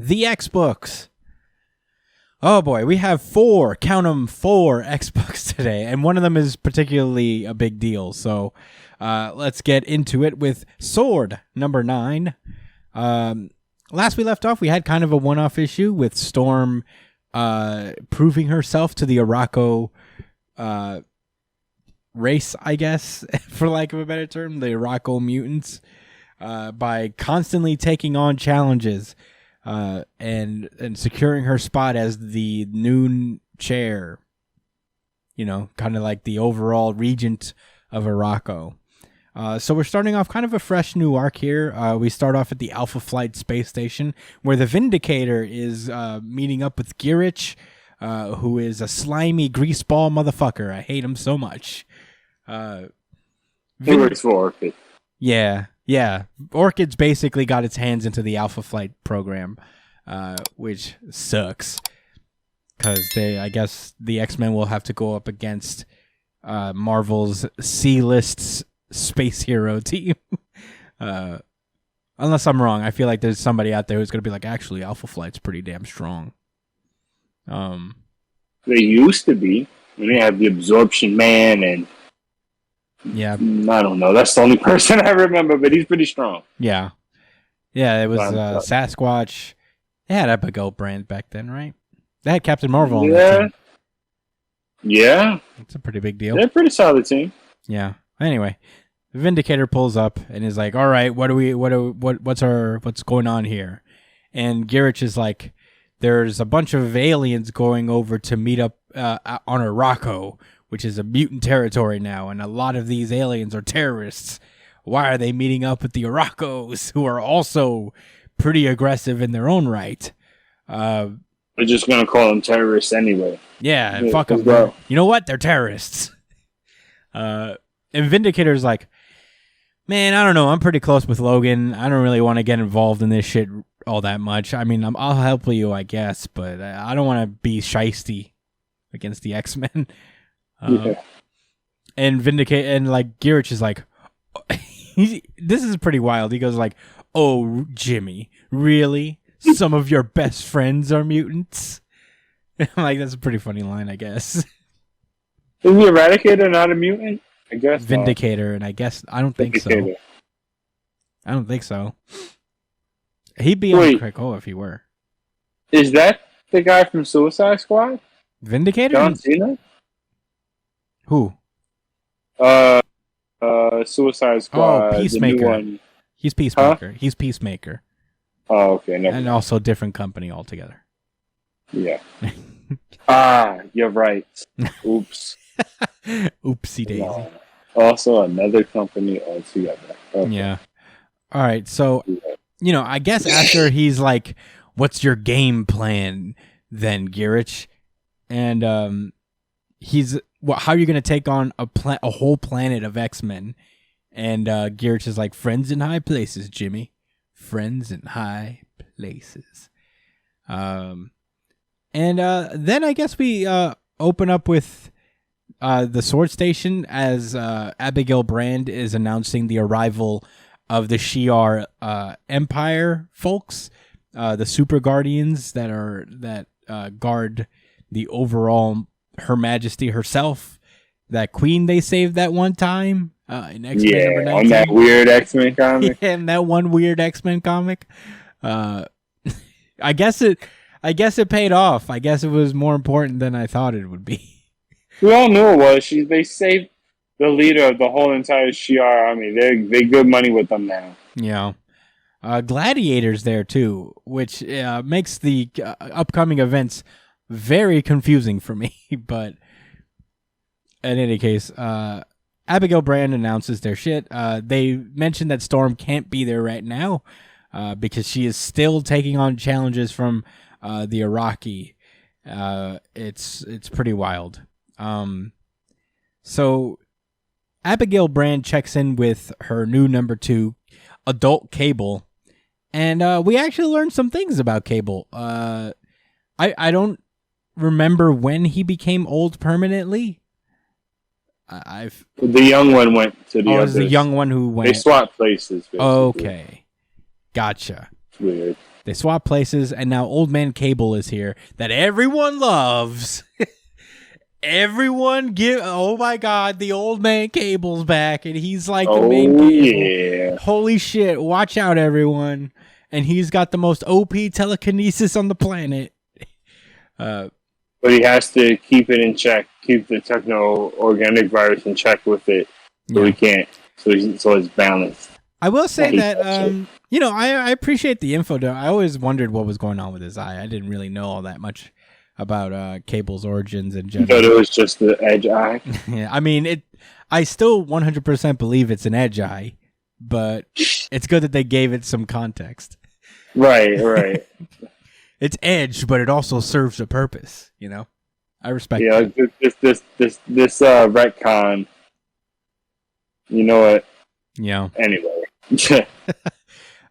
the X-Books. Oh boy, we have four X-Books today, and one of them is particularly a big deal. So let's get into it with S.W.O.R.D. number 9. Last we left off, we had kind of a one-off issue with Storm proving herself to the Arakko race, I guess, for lack of a better term, the Arakko mutants, by constantly taking on challenges and securing her spot as the noon chair, kind of like the overall regent of Arakko. So we're starting off kind of a fresh new arc here. We start off at the Alpha Flight space station, where the Vindicator is meeting up with Girich, who is a slimy greaseball motherfucker. I hate him so much. He works for Orchid. Yeah. Orchid's basically got its hands into the Alpha Flight program, which sucks. Because I guess the X-Men will have to go up against Marvel's C-list space hero team. Unless I'm wrong, I feel like there's somebody out there who's going to be like, actually, Alpha Flight's pretty damn strong. They used to be. When they have the Absorption Man and... Yeah. I don't know. That's the only person I remember, but he's pretty strong. Yeah. Yeah, it was Sasquatch. They had S.W.O.R.D. back then, right? They had Captain Marvel on that team. Yeah. It's a pretty big deal. They're a pretty solid team. Yeah. Anyway, the Vindicator pulls up and is like, "All right, what's going on here?" And Girich is like, "There's a bunch of aliens going over to meet up on Arakko, which is a mutant territory now, and a lot of these aliens are terrorists. Why are they meeting up with the Arakkos, who are also pretty aggressive in their own right?" We're just gonna call them terrorists anyway. Yeah, fuck them. Well. You know what? They're terrorists. And Vindicator's like, "Man, I don't know. I'm pretty close with Logan. I don't really want to get involved in this shit all that much. I mean, I'll help you, I guess, but I don't want to be shiesty against the X-Men." And Girich is like, this is pretty wild. He goes like, "Oh, Jimmy, really? Some of your best friends are mutants?" I'm like, that's a pretty funny line, I guess. Is the Eradicator not a mutant? I guess Vindicator, and I guess I don't think so. I don't think so. He'd be on Krakoa if he were. Is that the guy from Suicide Squad? Vindicator? John Cena? Who? Suicide Squad. Oh, Peacemaker. The new one. He's Peacemaker. Huh? He's Peacemaker. Oh, okay. And also different company altogether. Yeah. You're right. Oops. Oopsie daisy. No. Also another company altogether. Okay. Yeah. All right. So, I guess after he's like, "What's your game plan then, Girich?" And he's, "How are you going to take on a whole planet of X-Men?" And Girich is like, "Friends in high places, Jimmy. Friends in high places." And then I guess we open up with the S.W.O.R.D. station as Abigail Brand is announcing the arrival of the Shi'ar Empire folks, the Super Guardians that guard the overall Her Majesty herself, that queen they saved that one time in X-Men number 19. On that weird X-Men comic. Yeah, in that one weird X-Men comic. I guess it paid off. I guess it was more important than I thought it would be. We all knew it was. They saved the leader of the whole entire Shi'ar army. They good money with them now. Yeah. Gladiator's there too, which makes the upcoming events very confusing for me. But in any case, Abigail Brand announces their shit. They mentioned that Storm can't be there right now because she is still taking on challenges from the Iraqi. It's pretty wild. So Abigail Brand checks in with her new number 2, Adult Cable, and we actually learned some things about Cable. I don't remember when he became old permanently. The young one went to the the young one who went. They swapped places. Basically. Okay, gotcha. It's weird. They swap places, and now Old Man Cable is here that everyone loves. Oh my God, the Old Man Cable's back, and he's like the main cable. Yeah. Holy shit, watch out, everyone. And he's got the most OP telekinesis on the planet. But he has to keep it in check, keep the techno-organic virus in check with it, so he can't, so it's balanced. I will say that, I appreciate the info, though. I always wondered what was going on with his eye. I didn't really know all that much about Cable's origins in general. But it was just the edge eye. Yeah, I mean, I still 100% believe it's an edge eye, but it's good that they gave it some context. Right. It's edge, but it also serves a purpose, I respect that. This retcon, you know what? Yeah. Anyway.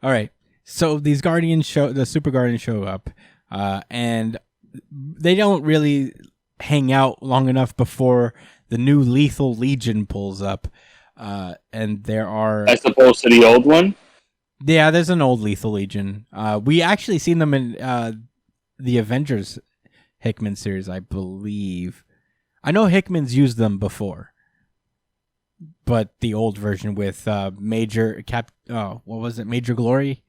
All right. So these the Super Guardians show up, and they don't really hang out long enough before the new Lethal Legion pulls up, and there are, as opposed to the old one. Yeah, there's an old Lethal Legion. We actually seen them in the Avengers Hickman series, I believe. I know Hickman's used them before, but the old version with Major Glory,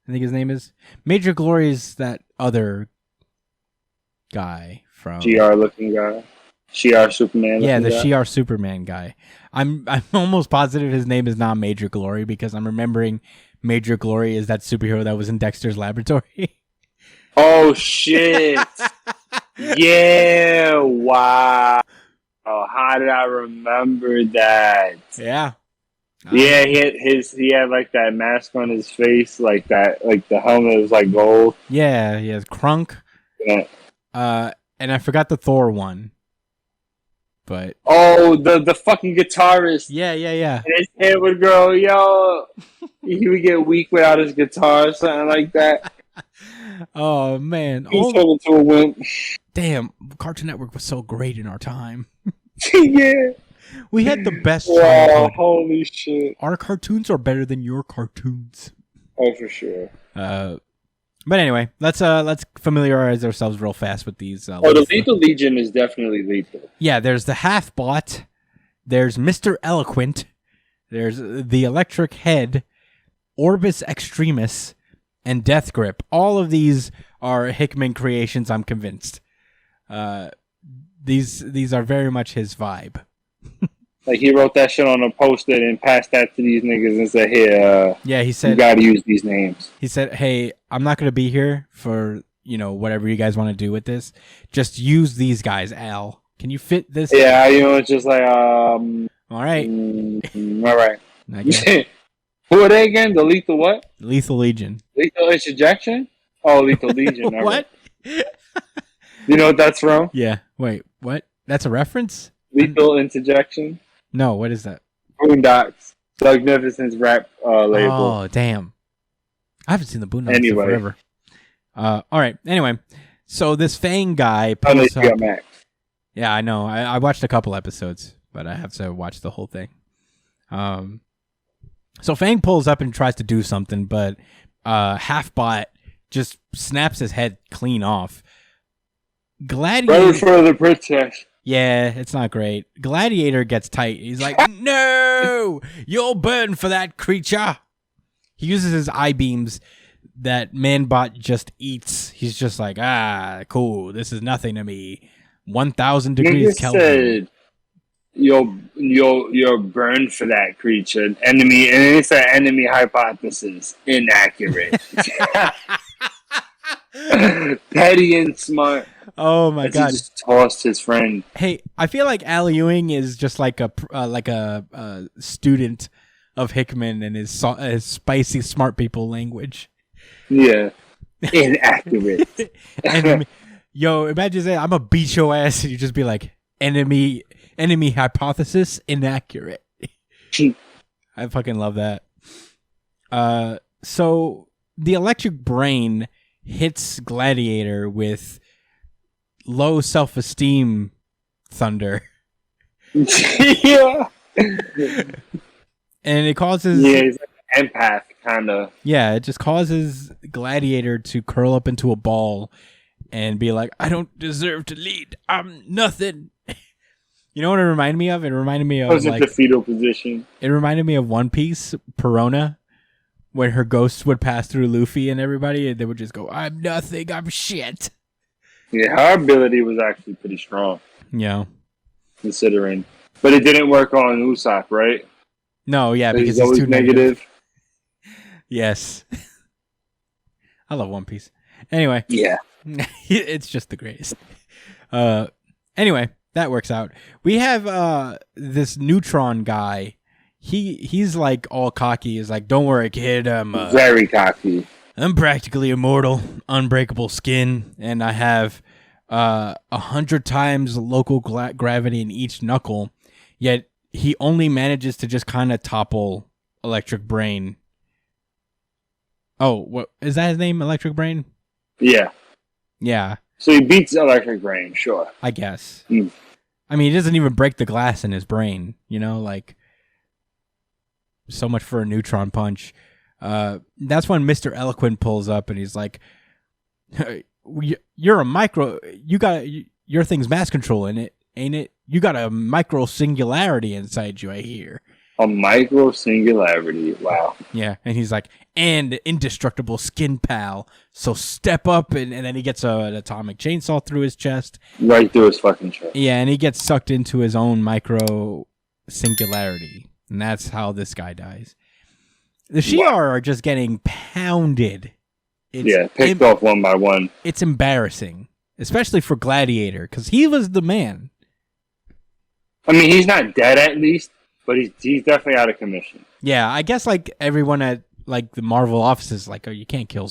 I think his name is. Major Glory is that other guy from GR looking guy. Shi'ar Superman. Yeah, the Shi'ar Superman guy. I'm almost positive his name is not Major Glory because I'm remembering Major Glory is that superhero that was in Dexter's Laboratory. Oh shit! Yeah! Wow! Oh, how did I remember that? Yeah. Yeah, he had like that mask on his face, like that, like the helmet was like gold. Yeah, he has Krunk. Yeah. And I forgot the Thor one. But the fucking guitarist. Yeah. And his hair would grow, yo. He would get weak without his guitar or something like that. Oh man. He turned into a wimp. Damn, Cartoon Network was so great in our time. Yeah. We had the best childhood. Holy shit. Our cartoons are better than your cartoons. Oh, for sure. But anyway, let's familiarize ourselves real fast with these. The Lethal Legion is definitely lethal. Yeah, there's the Half-Bot, there's Mr. Eloquent, there's the Electric Head, Orbis Extremis, and Death Grip. All of these are Hickman creations, I'm convinced. These are very much his vibe. Like he wrote that shit on a post-it and passed that to these niggas and said, "Here, he said you got to use these names." He said, "Hey, I'm not going to be here for whatever you guys want to do with this. Just use these guys, Al. Can you fit this?" Yeah, it's just like, all right, all right. Who are they again? The Lethal what? Lethal Legion. Lethal Interjection? Oh, Lethal Legion. What? You know what that's from? Yeah. Wait, what? That's a reference? Lethal Interjection? No, what is that? Boondocks. Magnificent's rap label. Oh, damn. I haven't seen the Boondocks in forever. All right. Anyway, so this Fang guy pulls up. Yeah, I know. I watched a couple episodes, but I have to watch the whole thing. So Fang pulls up and tries to do something, but Half-Bot just snaps his head clean off. Gladiator. Right for the princess. Yeah, it's not great. Gladiator gets tight. He's like, "No! You'll burn for that creature!" He uses his eye beams that Manbot just eats. He's just like, cool. This is nothing to me. 1,000 degrees Kelvin. Said, you'll burn for that creature. Enemy, and it's an enemy hypothesis. Inaccurate. Petty and smart. Oh my god! He just tossed his friend. Hey, I feel like Al Ewing is just like a student of Hickman and his spicy smart people language. Yeah, inaccurate. Imagine saying, "I'm gonna beat your ass," and you just be like, "Enemy hypothesis inaccurate." I fucking love that. So the electric brain hits Gladiator with low self-esteem thunder. Yeah. And it causes... Yeah, he's like an empath. kind of. Yeah, it just causes Gladiator to curl up into a ball and be like, I don't deserve to lead. I'm nothing. You know what it reminded me of? It reminded me of The fetal position. It reminded me of One Piece, Perona, when her ghosts would pass through Luffy and everybody, and they would just go, I'm nothing, I'm shit. Yeah, her ability was actually pretty strong. Yeah. Considering. But it didn't work on Usopp, right? No, yeah, because he's too negative. Yes. I love One Piece. Anyway. Yeah. It's just the greatest. Anyway, that works out. We have this Neutron guy. He's like all cocky. He's like, don't worry, kid. I'm very cocky. I'm practically immortal, unbreakable skin, and I have 100 times local gravity in each knuckle. Yet he only manages to just kind of topple Electric Brain. Oh, what is that his name? Electric Brain? Yeah. Yeah. So he beats Electric Brain, sure. I guess. I mean, he doesn't even break the glass in his brain, you know, like so much for a neutron punch. That's when Mr. Eloquent pulls up and he's like, you're a micro, your thing's mass control in it, ain't it? You got a micro singularity inside you, I hear. A micro singularity, wow. Yeah, and he's like, and indestructible skin pal, so step up, and then he gets an atomic chainsaw through his chest. Right through his fucking chest. Yeah, and he gets sucked into his own micro singularity, and that's how this guy dies. The Shi'ar are just getting pounded. Picked off one by one. It's embarrassing, especially for Gladiator, because he was the man. I mean, he's not dead at least, but he's definitely out of commission. Yeah, I guess like everyone at like the Marvel offices, like, oh, you can't kill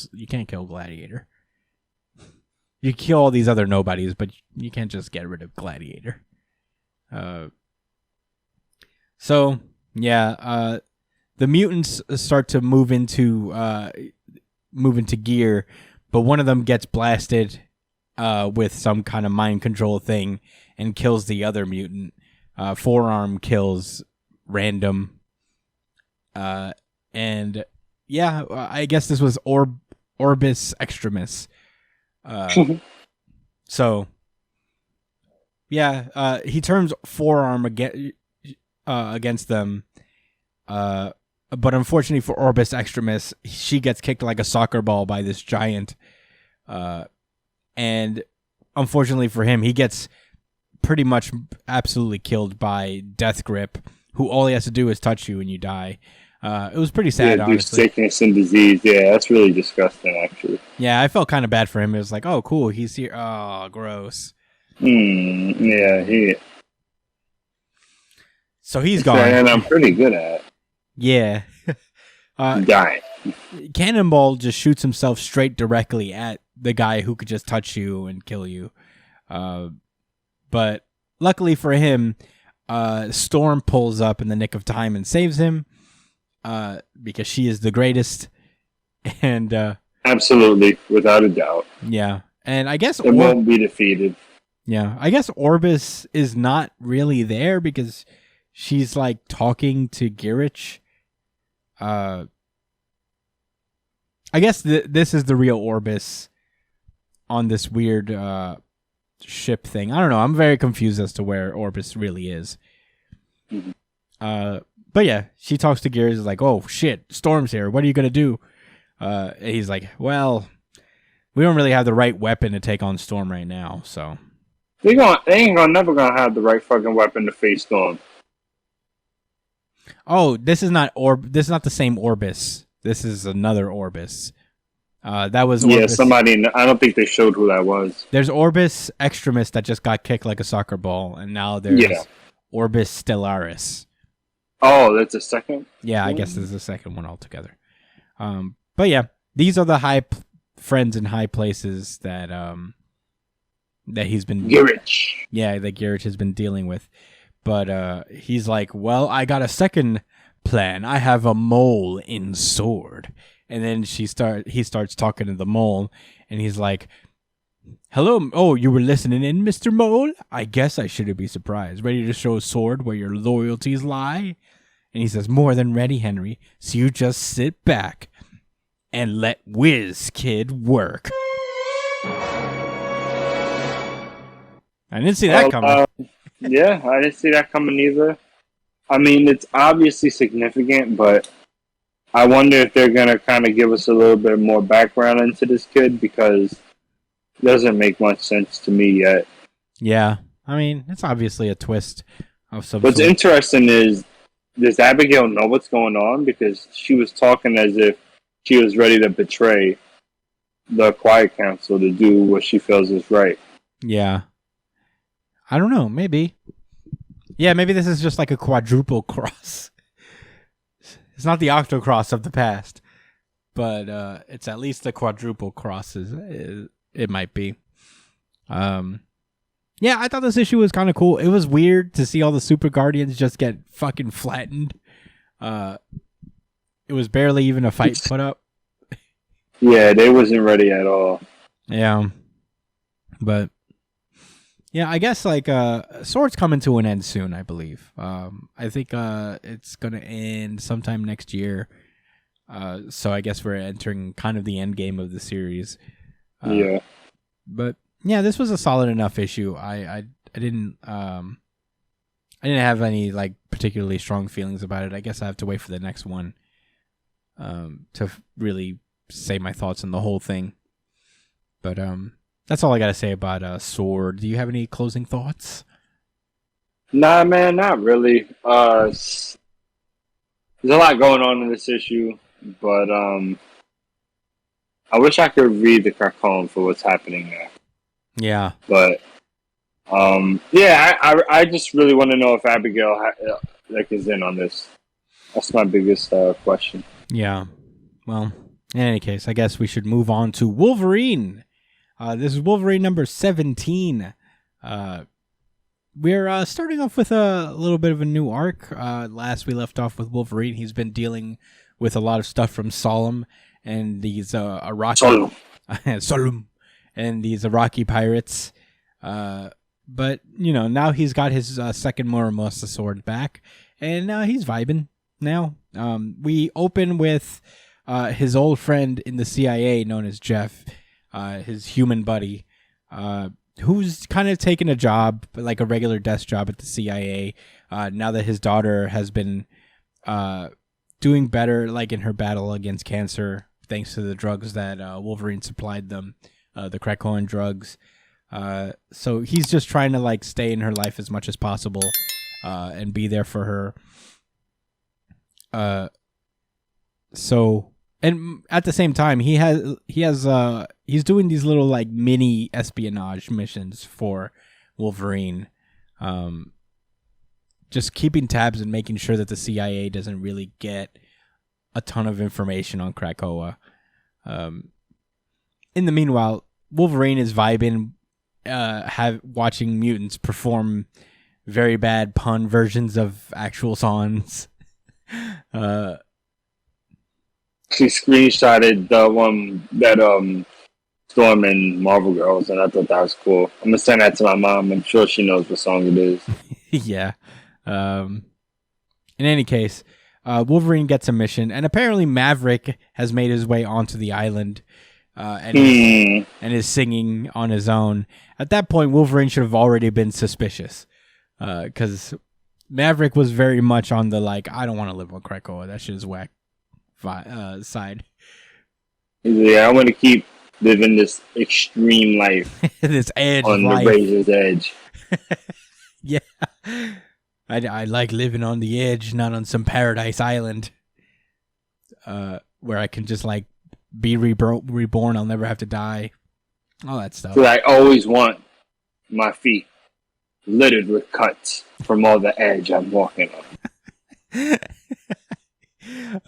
Gladiator. You kill all these other nobodies, but you can't just get rid of Gladiator. So yeah, the mutants start to move into gear, but one of them gets blasted with some kind of mind control thing and kills the other mutant. Forearm kills Random. And yeah, I guess this was Orbis Extremis. So yeah, he turns Forearm against them. But unfortunately for Orbis Extremis, she gets kicked like a soccer ball by this giant. And unfortunately for him, he gets pretty much absolutely killed by Death Grip, who all he has to do is touch you and you die. It was pretty sad, honestly. Sickness and disease. Yeah, that's really disgusting, actually. Yeah, I felt kind of bad for him. It was like, oh, cool, he's here. Oh, gross. Yeah, So he's gone. And I'm pretty good at it. Yeah. Dying. Cannonball just shoots himself straight directly at the guy who could just touch you and kill you. But luckily for him, Storm pulls up in the nick of time and saves him because she is the greatest. And absolutely, without a doubt. Yeah. And I guess it won't be defeated. Yeah. I guess Orbis is not really there because she's like talking to Girich. I guess this is the real Orbis on this weird ship thing. I don't know. I'm very confused as to where Orbis really is. But yeah, she talks to Gears like, "Oh shit, Storm's here. What are you gonna do?" And he's like, "Well, we don't really have the right weapon to take on Storm right now, so they never gonna have the right fucking weapon to face Storm." Oh, this is not the same Orbis. This is another Orbis. That was Orbis. Yeah, somebody. I don't think they showed who that was. There's Orbis Extremis that just got kicked like a soccer ball, and now there's Orbis Stellaris. Oh, that's a second? Yeah, I guess this is the second one altogether. But yeah, these are the friends in high places that he's been... Girich. Yeah, that Girich has been dealing with. But he's like, well, I got a second plan. I have a mole in S.W.O.R.D. And then he starts talking to the mole, and he's like, hello, oh, you were listening in, Mr. Mole? I guess I shouldn't be surprised. Ready to show S.W.O.R.D. where your loyalties lie? And he says, "More than ready, Henry. So you just sit back and let Whiz Kid work." I didn't see that coming. Yeah, I didn't see that coming either. I mean, it's obviously significant, but I wonder if they're going to kind of give us a little bit more background into this kid, because it doesn't make much sense to me yet. Yeah. I mean, it's obviously a twist of some What's sort. interesting is, does Abigail know what's going on? Because she was talking as if she was ready to betray the Quiet Council to do what she feels is right. Yeah. I don't know. Maybe. Yeah, maybe this is just like a quadruple cross. It's not the octocross of the past, but it's at least the quadruple crosses. It might be. Yeah, I thought this issue was kind of cool. It was weird to see all the Super Guardians just get fucking flattened. It was barely even a fight put up. Yeah, they wasn't ready at all. Yeah, but yeah, I guess like S.W.O.R.D's coming to an end soon, I believe. I think it's gonna end sometime next year. So I guess we're entering kind of the end game of the series. Yeah, but yeah, this was a solid enough issue. I didn't have any like particularly strong feelings about it. I guess I have to wait for the next one to really say my thoughts on the whole thing. But that's all I gotta say about S.W.O.R.D. Do you have any closing thoughts? Nah, man, not really. There's a lot going on in this issue, but I wish I could read the Krakoan for what's happening there. Yeah, but yeah, I just really want to know if Abigail is in on this. That's my biggest question. Yeah. Well, in any case, I guess we should move on to Wolverine. This is Wolverine number 17. We're starting off with a little bit of a new arc. Last we left off with Wolverine, he's been dealing with a lot of stuff from Solemn and these Iraqi Solemn and these Iraqi pirates. But you know, now he's got his second Muramasa sword back, and he's vibing now. We open with his old friend in the CIA known as Jeff, his human buddy, who's kind of taken a job, like a regular desk job at the CIA, now that his daughter has been doing better, like in her battle against cancer, thanks to the drugs that Wolverine supplied them, the Krakoan drugs. So he's just trying to like stay in her life as much as possible, and be there for her. So, and at the same time, he's doing these little like mini espionage missions for Wolverine, just keeping tabs and making sure that the CIA doesn't really get a ton of information on Krakoa. In the meanwhile, Wolverine is vibing, watching mutants perform very bad pun versions of actual songs. She screenshotted the one that Storm and Marvel Girls, and I thought that was cool. I'm gonna send that to my mom. I'm sure she knows what song it is. Yeah. In any case, Wolverine gets a mission, and apparently Maverick has made his way onto the island, and is singing on his own. At that point, Wolverine should have already been suspicious, because Maverick was very much on the like, I don't want to live on Krakoa. That shit is whack side. Yeah, I want to keep living this extreme life, this edge on life. The razor's edge. Yeah, I like living on the edge, not on some paradise island, where I can just like be reborn. I'll never have to die. All that stuff. So I always want my feet littered with cuts from all the edge I'm walking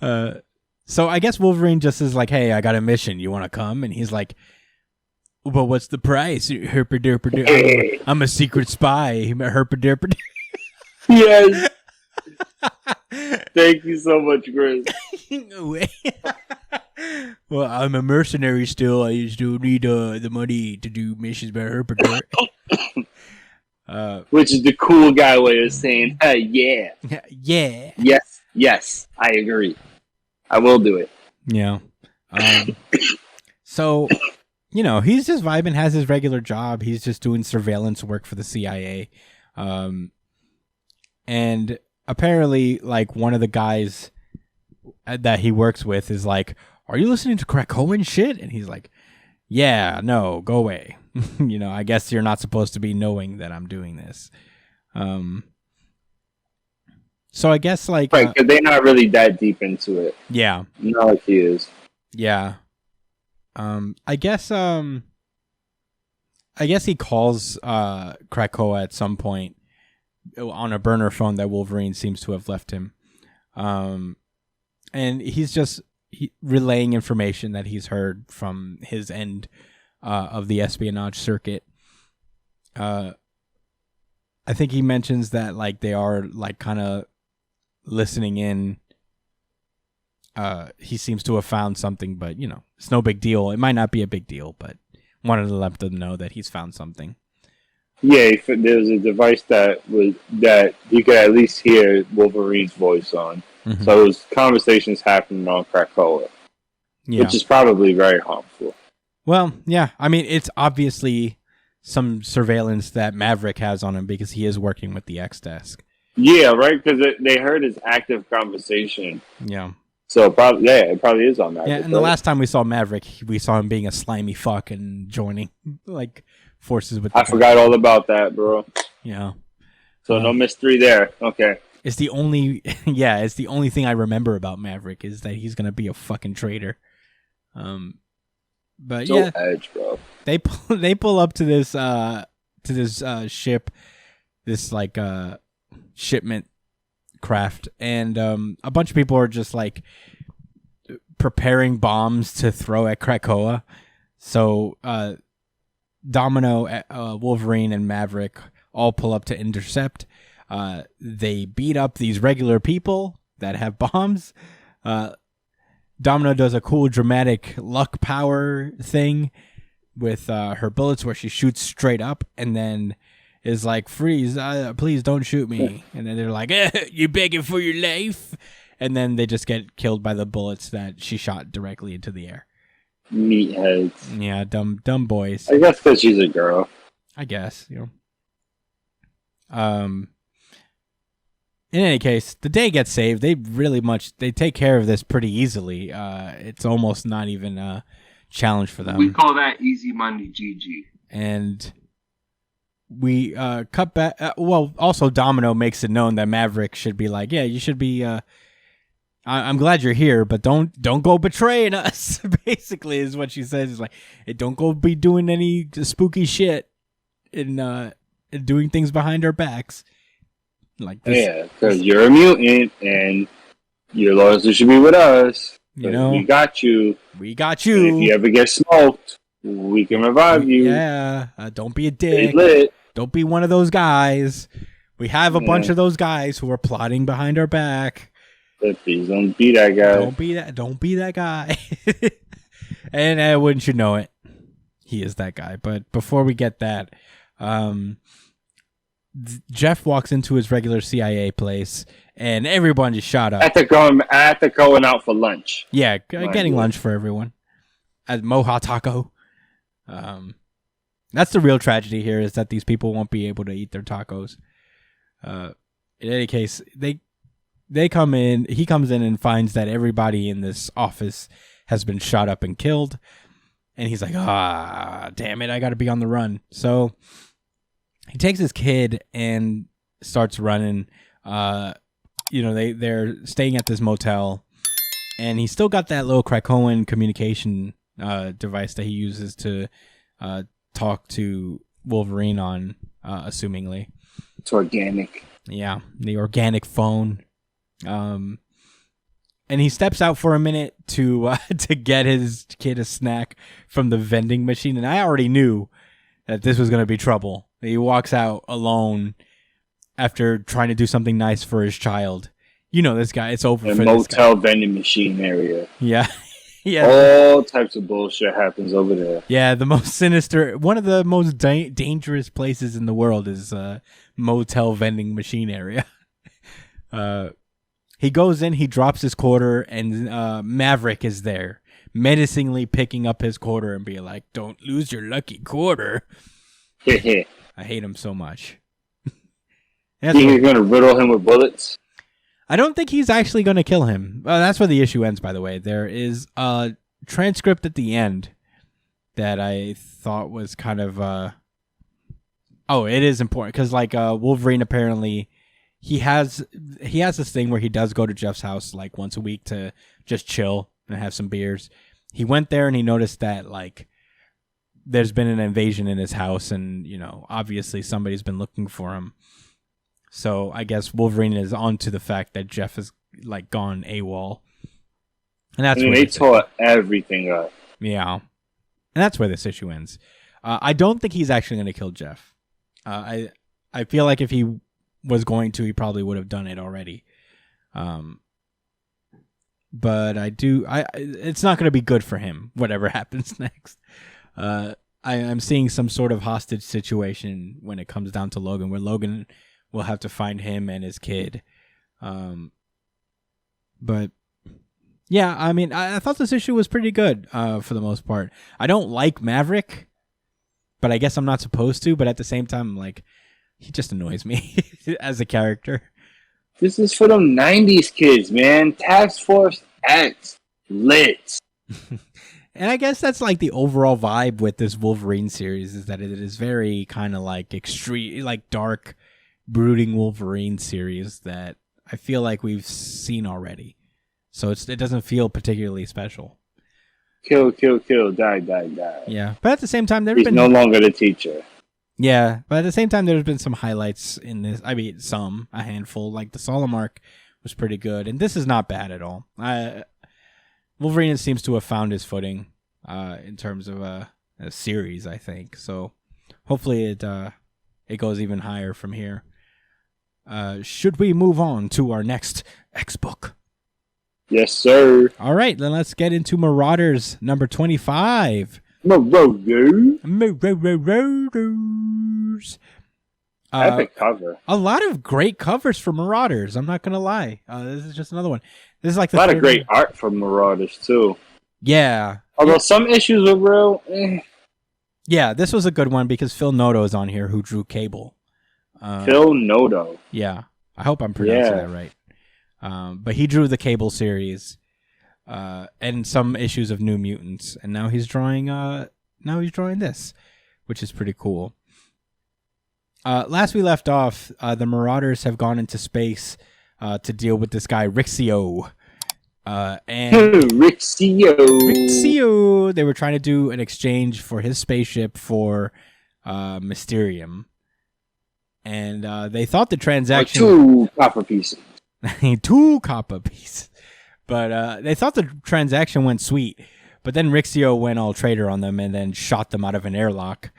on. So I guess Wolverine just is like, hey, I got a mission. You want to come? And he's like, well, what's the price? Herpaderpader. I'm a secret spy. Herpaderpader. Yes. Thank you so much, Chris. No way. Well, I'm a mercenary still. I still need the money to do missions by Herpader. Which is the cool guy way of saying, yeah. Yeah. Yes. Yes, I agree. I will do it. Yeah. So, he's just vibing, has his regular job. He's just doing surveillance work for the CIA. And apparently, like, one of the guys that he works with is like, "Are you listening to Krakoan shit?" And he's like, "Yeah, no, go away." I guess you're not supposed to be knowing that I'm doing this. So I guess like right, because they're not really that deep into it. Yeah, not like he is. Yeah. I guess he calls Krakoa at some point on a burner phone that Wolverine seems to have left him. And he's just relaying information that he's heard from his end of the espionage circuit. I think he mentions that like they are like kind of listening in. He seems to have found something, but it's no big deal. It might not be a big deal, but wanted to let them know that he's found something. Yeah, there's a device that you could at least hear Wolverine's voice on. Mm-hmm. So it was conversations happening on Krakoa, which is probably very harmful. Well, yeah. I mean, it's obviously some surveillance that Maverick has on him because he is working with the X-Desk. Yeah, right, because they heard his active conversation. Yeah. So it probably is on Maverick. Yeah, and the last time we saw Maverick, we saw him being a slimy fuck and joining like forces with. I forgot all about that, bro. Yeah. So no mystery there. Okay. It's the only thing I remember about Maverick is that he's gonna be a fucking traitor. But so edge, bro. They pull up to this ship, this like shipment craft, and a bunch of people are just like preparing bombs to throw at Krakoa. So Domino, Wolverine, and Maverick all pull up to intercept. They beat up these regular people that have bombs. Domino does a cool dramatic luck power thing with her bullets where she shoots straight up and then is like, "Freeze, please don't shoot me." And then they're like, "You begging for your life?" And then they just get killed by the bullets that she shot directly into the air. Meatheads. Yeah, dumb boys. I guess because she's a girl. I guess, In any case, the day gets saved. They take care of this pretty easily. It's almost not even a challenge for them. We call that easy money, GG. And we cut back. Also Domino makes it known that Maverick should be like, "Yeah, you should be. I'm glad you're here, but don't go betraying us." Basically, is what she says. Is like, "Hey, don't go be doing any spooky shit and doing things behind our backs." Like this. Yeah, because you're a mutant and your loyalty should be with us. We got you. We got you. And if you ever get smoked, we can revive you. Yeah, don't be a dick. Don't be one of those guys. We have a bunch of those guys who are plotting behind our back. But please don't be that guy. Don't be that guy. And wouldn't you know it, he is that guy. But before we get that, Jeff walks into his regular CIA place, and everyone just shot up. After going out for lunch. Yeah, getting lunch for everyone at Moha Taco. That's the real tragedy here, is that these people won't be able to eat their tacos. In any case, they come in. He comes in and finds that everybody in this office has been shot up and killed, and he's like, damn it, I got to be on the run. So he takes his kid and starts running. They're staying at this motel, and he's still got that little Krakoan communication device that he uses to talk to Wolverine on, assumingly. It's organic. Yeah, the organic phone. And he steps out for a minute to get his kid a snack from the vending machine, and I already knew that this was going to be trouble. He walks out alone after trying to do something nice for his child. This guy. It's over for this guy. Motel vending machine area. Yeah. Yeah. All types of bullshit happens over there. Yeah, the most sinister, one of the most dangerous places He goes in, he drops his quarter, and Maverick is there, menacingly picking up his quarter and being like, "Don't lose your lucky quarter." I hate him so much. He's going to riddle him with bullets? I don't think he's actually going to kill him. That's where the issue ends, by the way. There is a transcript at the end that I thought was kind of... it is important, because like Wolverine apparently... He has this thing where he does go to Jeff's house like once a week to just chill and have some beers. He went there and he noticed that like there's been an invasion in his house, and obviously somebody's been looking for him. So I guess Wolverine is onto the fact that Jeff has like gone AWOL, and that's where they tore everything up. Yeah, and that's where this issue ends. I don't think he's actually going to kill Jeff. I feel like if he was going to, he probably would have done it already. But it's not going to be good for him, whatever happens next. I'm seeing some sort of hostage situation when it comes down to Logan, where Logan will have to find him and his kid. But yeah, I mean, I thought this issue was pretty good for the most part. I don't like Maverick, but I guess I'm not supposed to. But at the same time, like, he just annoys me as a character. This is for them 90s kids, man. Task Force X. Lit. And I guess that's like the overall vibe with this Wolverine series, is that it is very kind of like extreme, like dark, brooding Wolverine series that I feel like we've seen already. So it doesn't feel particularly special. Kill, kill, kill, die, die, die. Yeah, but at the same time, He's no longer the teacher. Yeah, but at the same time, there's been some highlights in this. I mean, a handful. Like the Solemn arc was pretty good, and this is not bad at all. Wolverine seems to have found his footing in terms of a series, I think. So hopefully it goes even higher from here. Should we move on to our next X book? Yes, sir. All right, then let's get into Marauders number 25. Marauders. Epic cover. A lot of great covers for Marauders. I'm not gonna lie. This is just another one. This is like a lot of great art from Marauders too. Yeah. Although some issues were real. Yeah, this was a good one because Phil Noto is on here, who drew Cable. Phil Noto. Yeah, I hope I'm pronouncing that right. But he drew the Cable series, and some issues of New Mutants, and now he's drawing. This, which is pretty cool. Last we left off, the Marauders have gone into space to deal with this guy Rixio. And Rixio. They were trying to do an exchange for his spaceship for Mysterium, and they thought the transaction 2 copper pieces. 2 copper pieces. But they thought the transaction went sweet. But then Rixio went all traitor on them and then shot them out of an airlock.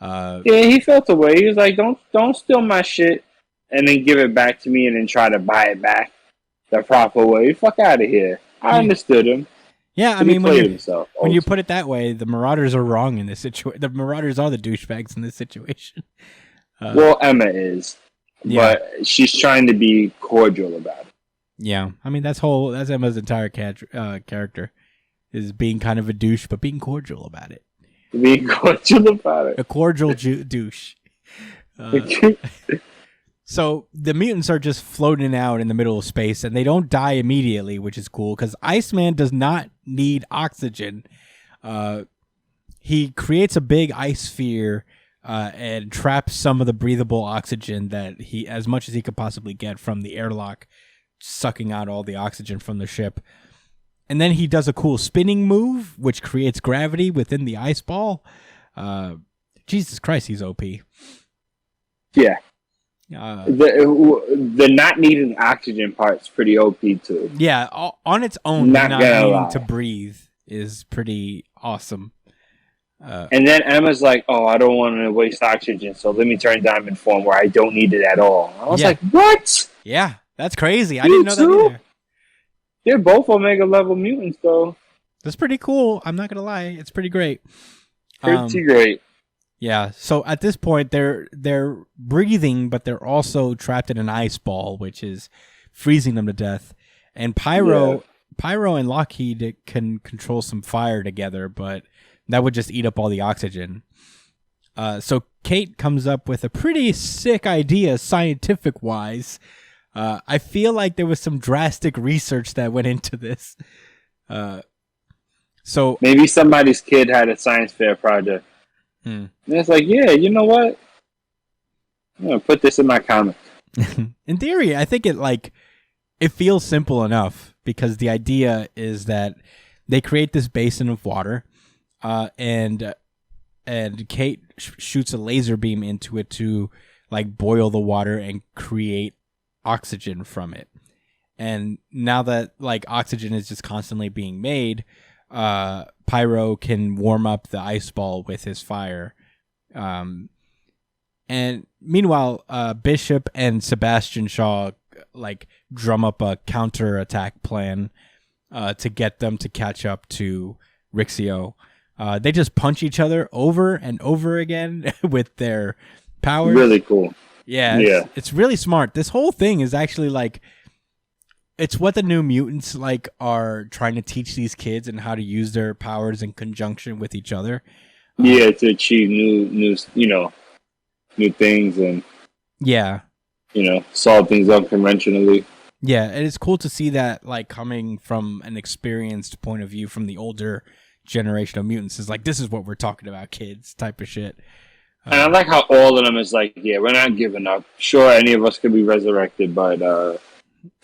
Yeah, he felt the way. He was like, don't steal my shit and then give it back to me and then try to buy it back the proper way. Fuck out of here. I understood him. Yeah, I mean, when you put it that way, the Marauders are wrong in this situation. The Marauders are the douchebags in this situation. Well, Emma is. Yeah. But she's trying to be cordial about it. Yeah, I mean, that's Emma's entire character, is being kind of a douche, but being cordial about it. Being cordial about it. A cordial douche. So the mutants are just floating out in the middle of space, and they don't die immediately, which is cool, because Iceman does not need oxygen. He creates a big ice sphere and traps some of the breathable oxygen that as much as he could possibly get from the airlock, sucking out all the oxygen from the ship. And then he does a cool spinning move, which creates gravity within the ice ball. Jesus Christ, he's OP. Yeah. The not needing oxygen part's pretty OP too. Yeah, on its own, not needing to breathe is pretty awesome. And then Emma's like, "Oh, I don't want to waste oxygen, so let me turn diamond form where I don't need it at all." I was like, "What?" Yeah, that's crazy. I didn't know that either. They're both Omega level mutants, though. That's pretty cool. I'm not gonna lie, it's pretty great. Pretty great. Yeah. So at this point, they're breathing, but they're also trapped in an ice ball, which is freezing them to death. And Pyro and Lockheed can control some fire together, but that would just eat up all the oxygen. So Kate comes up with a pretty sick idea, scientific-wise. I feel like there was some drastic research that went into this. So maybe somebody's kid had a science fair project. And it's like, yeah, you know what? I'm going to put this in my comic. In theory, I think it feels simple enough, because the idea is that they create this basin of water, and Kate shoots a laser beam into it to like boil the water and create oxygen from it. And now that like oxygen is just constantly being made, Pyro can warm up the ice ball with his fire. And meanwhile, Bishop and Sebastian Shaw like drum up a counter-attack plan to get them to catch up to Rixio. They just punch each other over and over again with their powers. Really cool. Yeah. It's really smart. This whole thing is actually like, it's what the New Mutants like are trying to teach these kids and how to use their powers in conjunction with each other. Yeah, to achieve new things and solve things unconventionally. Yeah, and it's cool to see that like coming from an experienced point of view from the older generation of mutants. Is like, this is what we're talking about, kids, type of shit. And I like how all of them is like, yeah, we're not giving up. Sure, any of us could be resurrected, but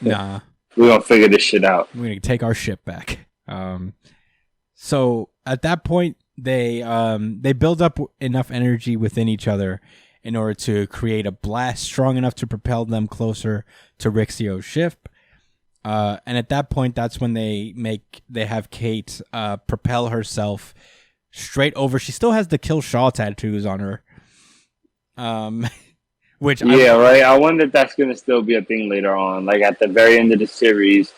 nah, we're gonna figure this shit out. We're gonna take our ship back. So at that point, they build up enough energy within each other in order to create a blast strong enough to propel them closer to Rixio's ship. And at that point, that's when they have Kate propel herself straight over. She still has the Kill Shaw tattoos on her. Right. I wonder if that's gonna still be a thing later on. Like at the very end of the series,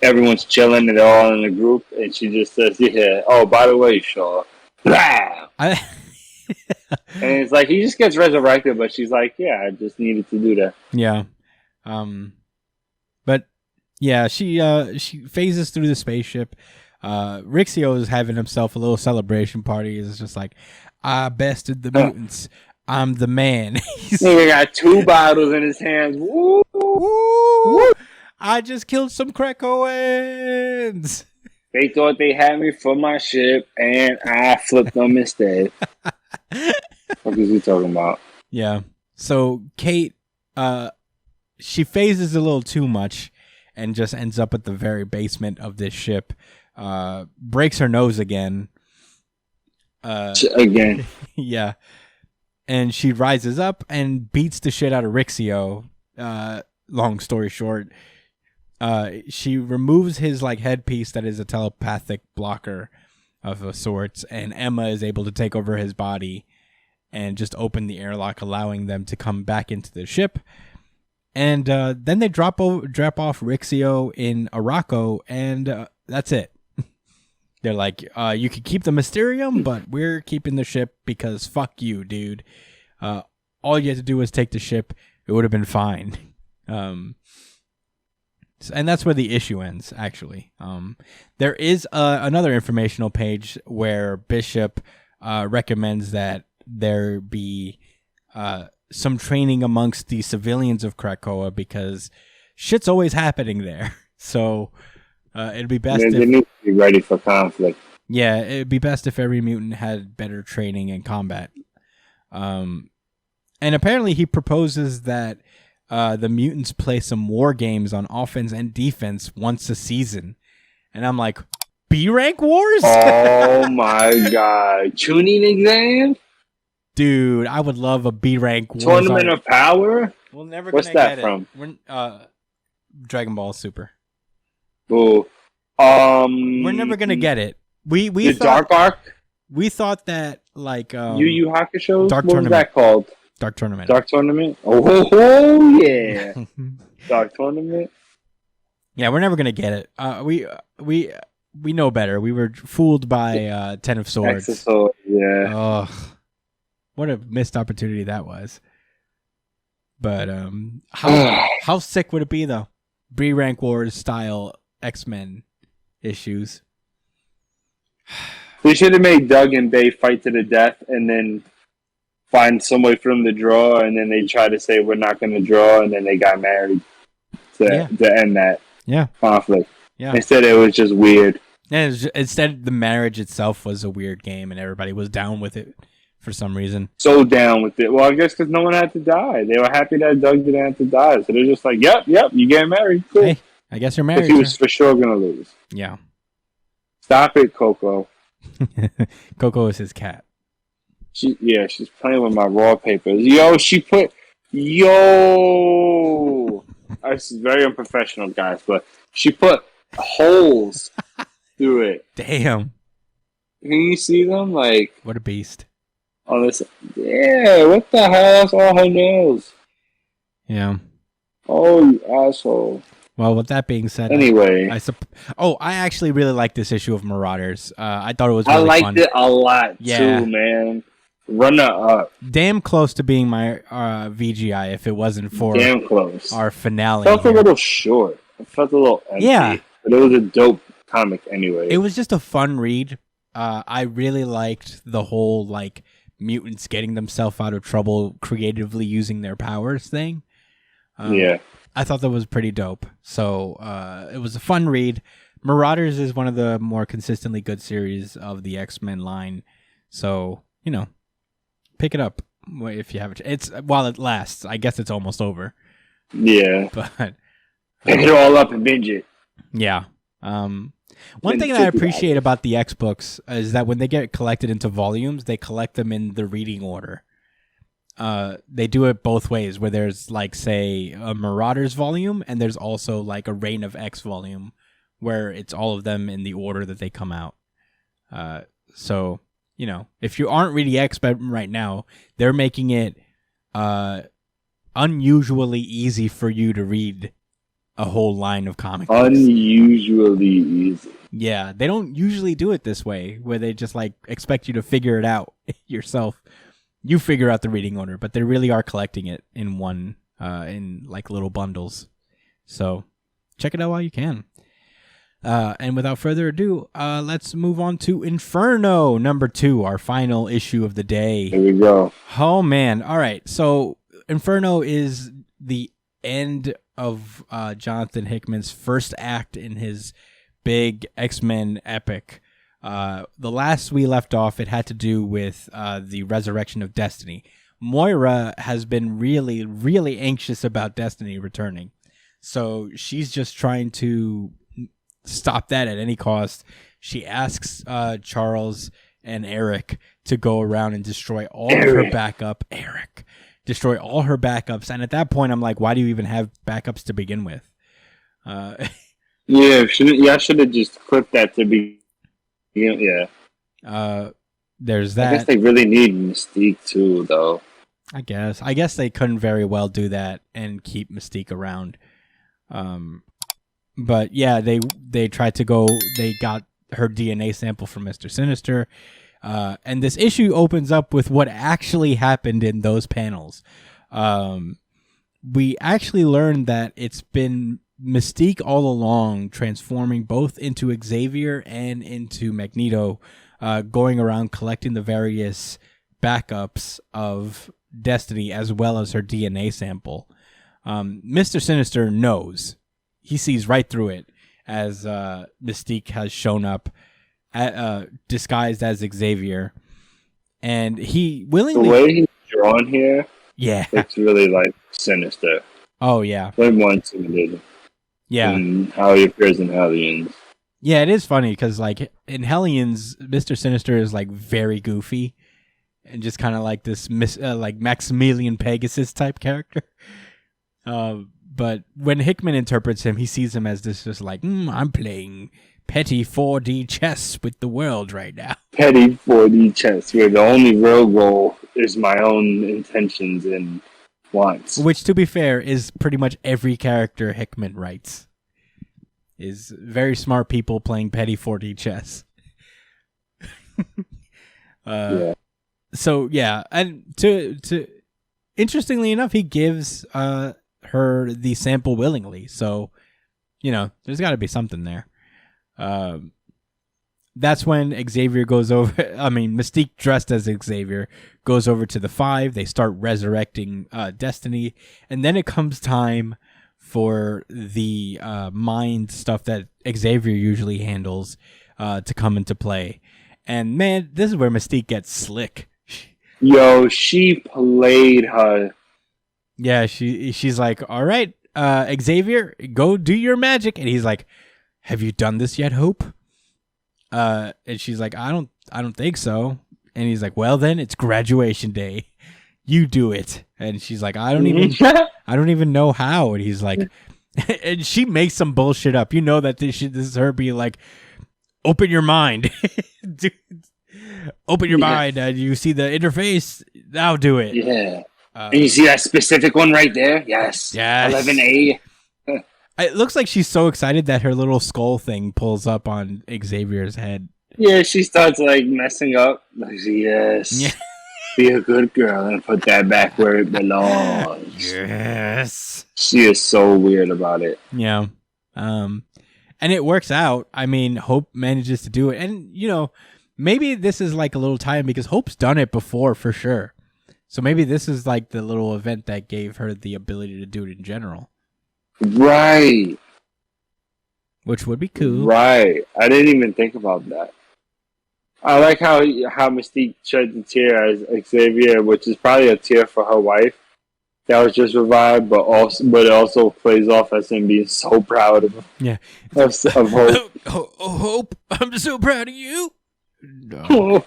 everyone's chilling and they're all in a group, and she just says, "Yeah, oh, by the way, Shaw." And it's like he just gets resurrected, but she's like, "Yeah, I just needed to do that." Yeah. But yeah, she phases through the spaceship. Rixio is having himself a little celebration party. It's just like, I bested the mutants. I'm the man. He got 2 bottles in his hands. Woo! Woo! I just killed some Krakoans. They thought they had me for my ship, and I flipped them instead. What is he talking about? Yeah. So Kate, she phases a little too much and just ends up at the very basement of this ship. Breaks her nose again. Again. Yeah. And she rises up and beats the shit out of Rixio. Long story short, she removes his like headpiece that is a telepathic blocker of a sorts, and Emma is able to take over his body and just open the airlock, allowing them to come back into the ship. And then they drop off Rixio in Araco, and that's it. They're like, you can keep the Mysterium, but we're keeping the ship because fuck you, dude. All you had to do was take the ship. It would have been fine. And that's where the issue ends, actually. There is another informational page where Bishop recommends that there be some training amongst the civilians of Krakoa because shit's always happening there. So it'd be best they need to be ready for conflict. Yeah, it'd be best if every mutant had better training in combat. And apparently he proposes that the mutants play some war games on offense and defense once a season. And I'm like, B-rank wars? Oh my god. Tuning exam? Dude, I would love a B-rank Tournament of Power? We'll never What's that from? Dragon Ball Super. Ooh. We're never gonna get it. We thought, Dark Arc? We thought that like Yu Yu Hakusho? Dark what Tournament. Was that called? Dark Tournament. Dark Tournament? Oh yeah. Dark Tournament? Yeah, we're never gonna get it. We know better. We were fooled by Ten of Swords. X of Swords, yeah. Ugh. What a missed opportunity that was. But how sick would it be though? B-Rank Wars style X-Men issues. They should have made Doug and Bay fight to the death and then find some way for them to draw, and then they try to say we're not going to draw, and then they got married to end that conflict. Yeah. Instead, it was just weird. And instead, the marriage itself was a weird game, and everybody was down with it for some reason. So down with it. Well, I guess because no one had to die. They were happy that Doug didn't have to die. So they're just like, yep, you get married. Cool. Hey, I guess you're married. Because he was for sure going to lose. Yeah. Stop it, Coco. Coco is his cat. She's playing with my wallpapers. This is very unprofessional, guys, but she put holes through it. Damn. Can you see them? Like, what a beast. Oh, this. Yeah, what the hell? That's all her nails. Yeah. Oh, you asshole. Well, with that being said, anyway, I actually really like this issue of Marauders. I thought it was really fun. I liked it a lot too, man. Runner up. Damn close to being my VGI if it wasn't for our finale. It felt a little short. It felt a little empty. Yeah. But it was a dope comic anyway. It was just a fun read. I really liked the whole like mutants getting themselves out of trouble creatively using their powers thing. I thought that was pretty dope. So it was a fun read. Marauders is one of the more consistently good series of the X-Men line. So, pick it up if you have it. It's while it lasts. I guess it's almost over. Yeah. But pick it all up and binge it. Yeah. One thing that I appreciate about the X books is that when they get collected into volumes, they collect them in the reading order. They do it both ways, where there's like, say, a Marauders volume, and there's also like a Reign of X volume, where it's all of them in the order that they come out. So, if you aren't reading X-Men right now, they're making it unusually easy for you to read a whole line of comic books. Unusually easy. Yeah, they don't usually do it this way, where they just like expect you to figure it out yourself. You figure out the reading order, but they really are collecting it in one, in like little bundles. So check it out while you can. And without further ado, let's move on to Inferno #2, our final issue of the day. Here we go. Oh man! All right, so Inferno is the end of Jonathan Hickman's first act in his big X-Men epic. The last we left off, it had to do with the resurrection of Destiny. Moira has been really, really anxious about Destiny returning. So she's just trying to stop that at any cost. She asks Charles and Eric to go around and destroy all of her backup. Destroy all her backups. And at that point, I'm like, why do you even have backups to begin with? I should have just clipped that to be. Yeah. There's that. I guess they really need Mystique too, though. I guess they couldn't very well do that and keep Mystique around. But yeah, they tried to go. They got her DNA sample from Mr. Sinister. And this issue opens up with what actually happened in those panels. We actually learned that it's been Mystique all along, transforming both into Xavier and into Magneto, going around collecting the various backups of Destiny as well as her DNA sample. Mr. Sinister knows. He sees right through it as Mystique has shown up disguised as Xavier, and he willingly. The way he's drawn here, it's really like Sinister. Oh yeah, way more intimidating. Yeah, and how he appears in Hellions. Yeah, it is funny because like in Hellions, Mr. Sinister is like very goofy and just kind of like this like Maximilian Pegasus type character. But when Hickman interprets him, he sees him as this just like, I'm playing petty 4D chess with the world right now. Petty 4D chess, where the only real goal is my own intentions and wants. Which, to be fair, is pretty much every character Hickman writes. Is very smart people playing petty 4D chess. So, yeah. And to interestingly enough, he gives her the sample willingly. So there's got to be something there. That's when Xavier goes over. Mystique dressed as Xavier goes over to the 5. They start resurrecting Destiny, and then it comes time for the mind stuff that Xavier usually handles to come into play. And man, this is where Mystique gets slick. Yo, she played her. Yeah, she's like, all right, Xavier, go do your magic, and he's like, have you done this yet, Hope? And she's like, I don't think so. And he's like, well then, it's graduation day. You do it. And she's like, I don't even know how. And he's like, and she makes some bullshit up. That this is her being like, open your mind. Dude, open your mind. You see the interface? Now do it. Yeah. And you see that specific one right there? Yes. 11A. It looks like she's so excited that her little skull thing pulls up on Xavier's head. Yeah, she starts like messing up. Like, yes. Yeah. Be a good girl and put that back where it belongs. Yes. She is so weird about it. Yeah. And it works out. Hope manages to do it. And, maybe this is like a little time because Hope's done it before for sure. So maybe this is like the little event that gave her the ability to do it in general. Right. Which would be cool. Right. I didn't even think about that. I like how Mystique sheds a tear as Xavier, which is probably a tear for her wife that was just revived, but it also plays off as him being so proud of her. Yeah. Of Hope. Hope, I'm so proud of you. No.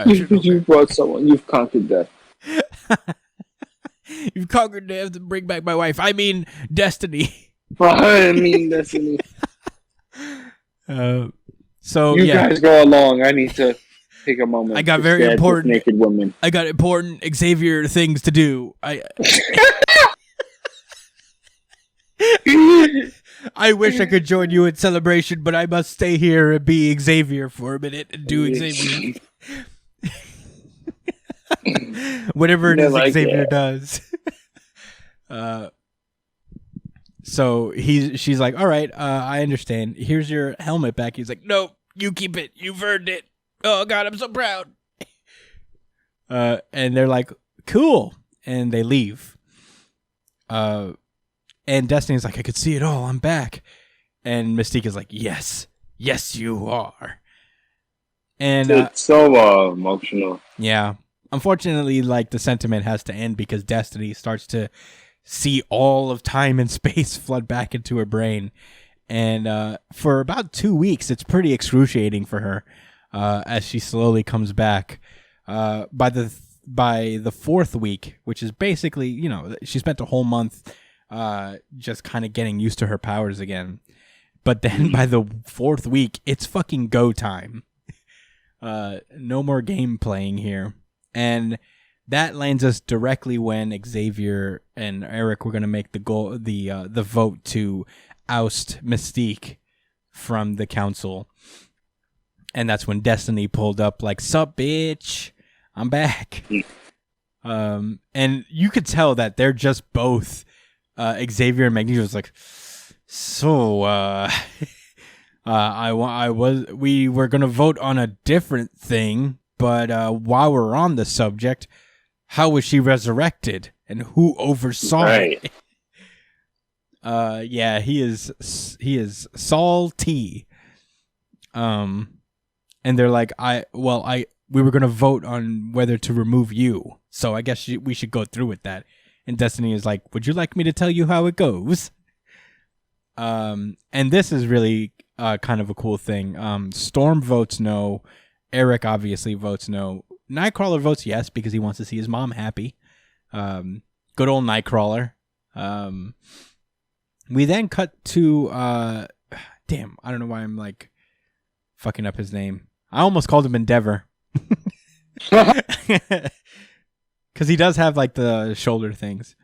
You brought someone. You've conquered death. You've conquered death to bring back my wife. Destiny. Destiny. So you guys go along. I need to take a moment. I got very important naked women. I got important Xavier things to do. I wish I could join you in celebration, but I must stay here and be Xavier for a minute and do Xavier. Whatever it is Xavier does. So she's like, all right, I understand. Here's your helmet back. He's like, no, you keep it. You've earned it. Oh God, I'm so proud. And they're like, cool. And they leave. And Destiny's like, I could see it all. I'm back. And Mystique is like, yes, you are. And it's so emotional. Yeah. Unfortunately, the sentiment has to end because Destiny starts to see all of time and space flood back into her brain. And for about 2 weeks, it's pretty excruciating for her as she slowly comes back. By the fourth week, which is basically, she spent a whole month just kind of getting used to her powers again. But then by the fourth week, it's fucking go time. No more game playing here. And that lands us directly when Xavier and Eric were going to make the vote to oust Mystique from the council. And that's when Destiny pulled up like, sup, bitch, I'm back. And you could tell that they're just both Xavier and Magneto was like, so we were going to vote on a different thing. But while we're on the subject, how was she resurrected and who oversaw it? Yeah, he is Saul T. And they're like, we were gonna vote on whether to remove you, so I guess we should go through with that. And Destiny is like, would you like me to tell you how it goes? And this is really kind of a cool thing. Storm votes no. Eric obviously votes no. Nightcrawler votes yes because he wants to see his mom happy. Good old Nightcrawler. We then cut to damn, I don't know why I'm like fucking up his name. I almost called him Endeavor. Because he does have like the shoulder things.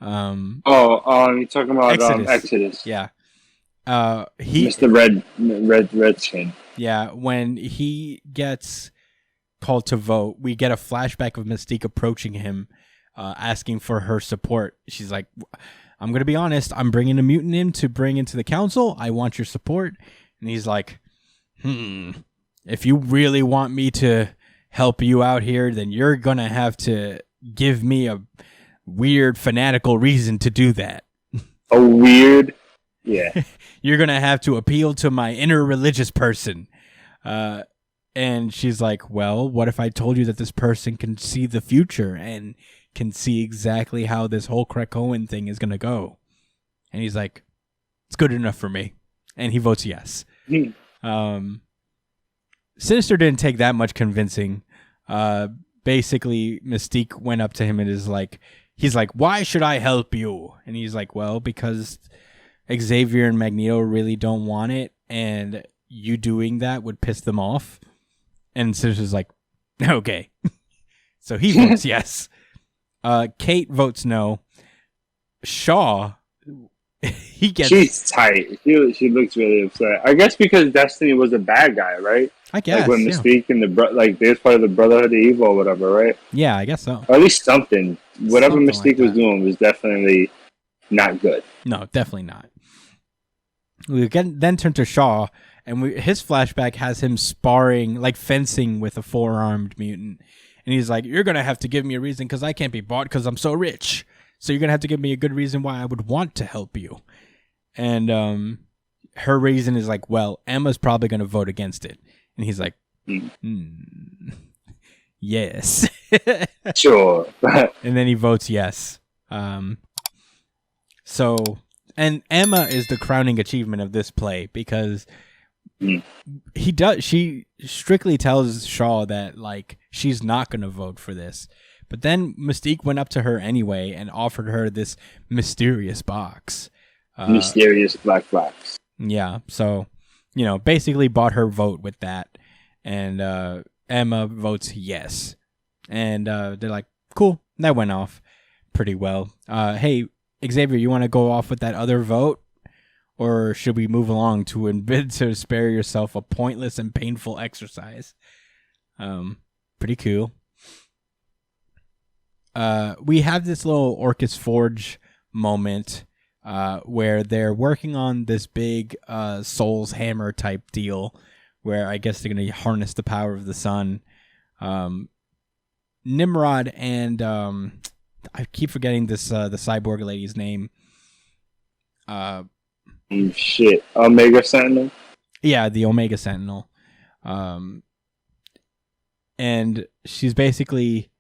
You're talking about Exodus. Yeah. Mr. Redskin. Yeah, when he gets called to vote, we get a flashback of Mystique approaching him, asking for her support. She's like, I'm going to be honest. I'm bringing a mutant in to bring into the council. I want your support. And he's like, if you really want me to help you out here, then you're going to have to give me a weird fanatical reason to do that. A weird? Yeah. You're going to have to appeal to my inner religious person. And she's like, well, what if I told you that this person can see the future and can see exactly how this whole Krakoan thing is going to go? And he's like, it's good enough for me. And he votes yes. Sinister didn't take that much convincing. Basically, Mystique went up to him and he's like, why should I help you? And he's like, well, because Xavier and Magneto really don't want it, and you doing that would piss them off. And Sinister's like, okay. So he votes yes. Kate votes no. Shaw, she's tight. She looks really upset. I guess because Destiny was a bad guy, right? I guess. Like when Mystique and they're part of the Brotherhood of Evil or whatever, right? Yeah, I guess so. Or at least something. Whatever Mystique was doing was definitely not good. No, definitely not. We then turn to Shaw, and his flashback has him sparring, like fencing with a 4-armed mutant. And he's like, you're going to have to give me a reason because I can't be bought because I'm so rich. So you're going to have to give me a good reason why I would want to help you. And her reason is like, well, Emma's probably going to vote against it. And he's like, yes. Sure. And then he votes yes. And Emma is the crowning achievement of this play because she strictly tells Shaw that like she's not going to vote for this. But then Mystique went up to her anyway and offered her this mysterious box. Mysterious black box. Yeah. So, basically bought her vote with that. And Emma votes yes. And they're like, cool. That went off pretty well. Hey, Xavier, you want to go off with that other vote? Or should we move along to spare yourself a pointless and painful exercise? Pretty cool. We have this little Orcus Forge moment where they're working on this big Soul's Hammer type deal where I guess they're going to harness the power of the sun. Nimrod and I keep forgetting the cyborg lady's name. Omega Sentinel? Yeah, the Omega Sentinel. And she's basically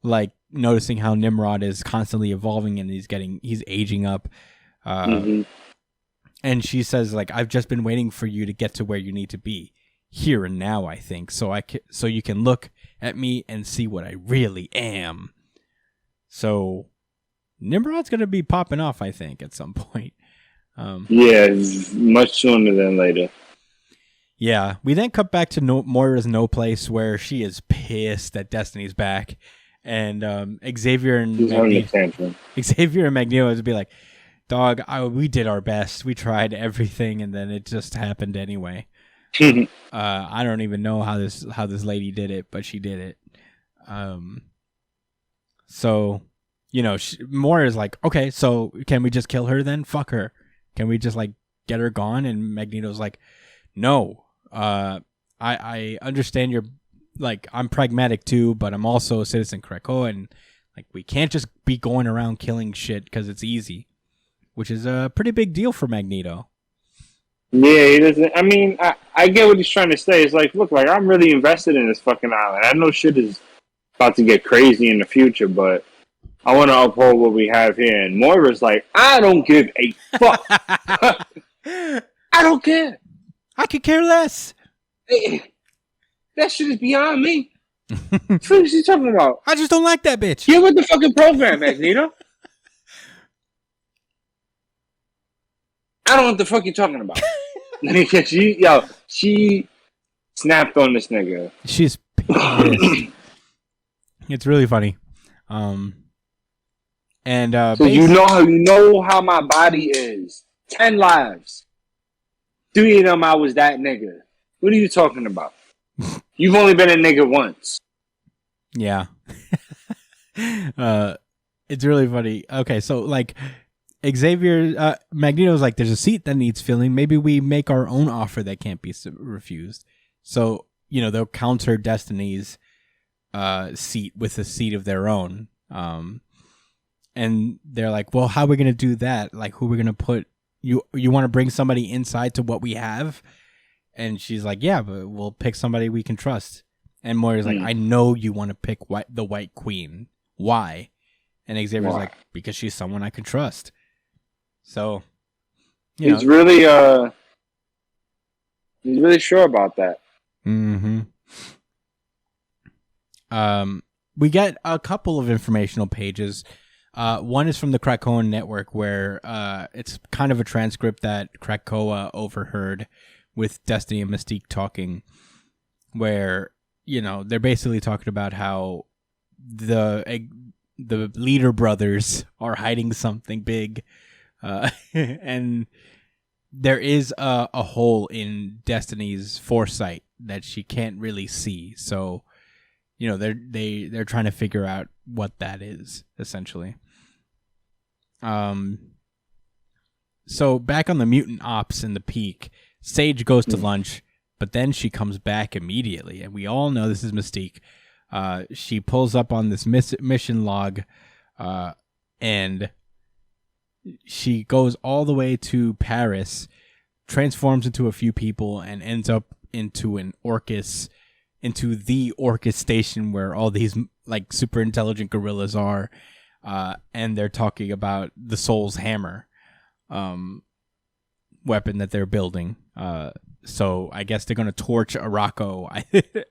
like noticing how Nimrod is constantly evolving and he's aging up. And she says like, I've just been waiting for you to get to where you need to be here and now, I think. So you can look at me and see what I really am. So Nimrod's going to be popping off, I think, at some point. Yeah, much sooner than later. Yeah, we then cut back to Moira's No Place where she is pissed that Destiny's back. And Xavier and Magneto would be like, dog, we did our best. We tried everything, and then it just happened anyway. I don't even know how this lady did it, but she did it. So, Moira's like, okay, so can we just kill her then? Fuck her. Can we just like get her gone? And Magneto's like, no. I understand you're like, I'm pragmatic too, but I'm also a citizen Krakoa, and like we can't just be going around killing shit because it's easy, which is a pretty big deal for Magneto. Yeah, he doesn't. I mean, I get what he's trying to say. It's like, look, like I'm really invested in this fucking island. I know shit is about to get crazy in the future, but I want to uphold what we have here. And Moira's like, I don't give a fuck. I don't care. I could care less. That shit is beyond me. What is he talking about? I just don't like that bitch. Get with the fucking program, Magneto. I don't know what the fuck you're talking about. She snapped on this nigga. She's pissed. It's really funny. And so you know how my body is. 10 lives. 3 of them I was that nigga. What are you talking about? You've only been a nigga once. Yeah. It's really funny. Okay, so like Magneto's like, there's a seat that needs filling. Maybe we make our own offer that can't be refused. So, they'll counter Destiny's seat with a seat of their own. And they're like, well, how are we going to do that? Like, who are we going to put? You want to bring somebody inside to what we have? And she's like, yeah, but we'll pick somebody we can trust. And Moira's like, I know you want to pick the White Queen. Why? And Xavier's like, because she's someone I can trust. So, he's really sure about that. Mm-hmm. We get a couple of informational pages. One is from the Krakoan network, where it's kind of a transcript that Krakoa overheard with Destiny and Mystique talking, where they're basically talking about how the Leader brothers are hiding something big, and there is a hole in Destiny's foresight that she can't really see. So, they're trying to figure out what that is, essentially. So back on the mutant ops in the Peak, Sage goes to lunch, but then she comes back immediately, and we all know this is Mystique. She pulls up on this mission log, and she goes all the way to Paris, transforms into a few people, and ends up into the Orcus station where all these like super intelligent gorillas are, and they're talking about the Soul's Hammer weapon that they're building. So I guess they're gonna torch Araco